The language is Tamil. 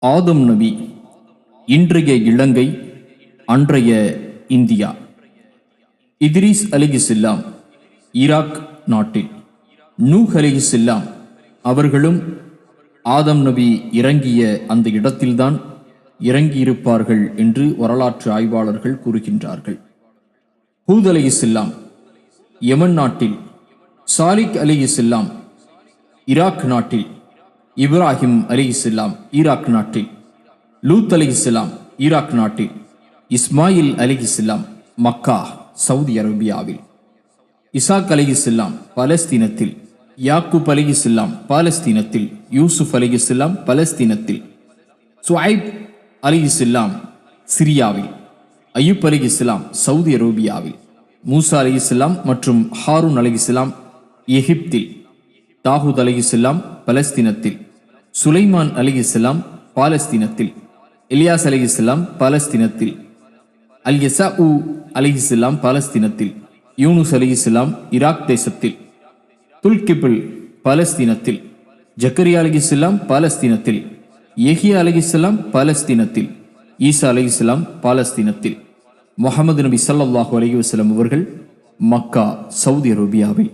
ஆதம் நபி இன்றைய இலங்கை, அன்றைய இந்தியா. இத்ரீஸ் அலைஹிஸ்ஸலாம் ஈராக் நாட்டில், நூஹ் அலைஹிஸ்ஸலாம் அவர்களும் ஆதம் நபி இறங்கிய அந்த இடத்தில்தான் இறங்கியிருப்பார்கள் என்று வரலாற்று ஆய்வாளர்கள் கூறுகின்றார்கள். ஹூத் அலைஹிஸ்ஸலாம் யமன் நாட்டில், சாலிக் அலைஹிஸ்ஸலாம் ஈராக் நாட்டில், இப்ராஹிம் அலைஹிஸ்ஸலாம் ஈராக் நாட்டில், லூத் அலைஹிஸ்ஸலாம் ஈராக் நாட்டில், இஸ்மாயில் அலைஹிஸ்ஸலாம் மக்கா சவுதி அரேபியாவில், இசாக் அலைஹிஸ்ஸலாம் பாலஸ்தீனத்தில், யாக்கூப் அலைஹிஸ்ஸலாம் பாலஸ்தீனத்தில், யூசுப் அலைஹிஸ்ஸலாம் பாலஸ்தீனத்தில், சுஐப் அலைஹிஸ்ஸலாம் சிரியாவில், அய்யூப் அலைஹிஸ்ஸலாம் சவுதி அரேபியாவில், மூசா அலைஹிஸ்ஸலாம் மற்றும் ஹாரூன் அலைஹிஸ்ஸலாம் எகிப்தில், தாவூத் அலைஹிஸ்ஸலாம் பலஸ்தீனத்தில், சுலைமான் அலைஹிஸ்ஸலாம் பாலஸ்தீனத்தில், இலியாஸ் அலைஹிஸ்ஸலாம் பாலஸ்தீனத்தில், அல்-யஸாஉ அலைஹிஸ்ஸலாம் பாலஸ்தீனத்தில், யூனுஸ் அலைஹிஸ்ஸலாம் ஈராக் தேசத்தில், துல்கிபில் பாலஸ்தீனத்தில், ஜக்கரியா அலைஹிஸ்ஸலாம் பாலஸ்தீனத்தில், யஹ்யா அலைஹிஸ்ஸலாம் பாலஸ்தீனத்தில், ஈசா அலைஹிஸ்ஸலாம் பாலஸ்தீனத்தில், முஹம்மது நபி ஸல்லல்லாஹு அலைஹி வஸல்லம் அவர்கள் மக்கா சவுதி அரேபியாவில்.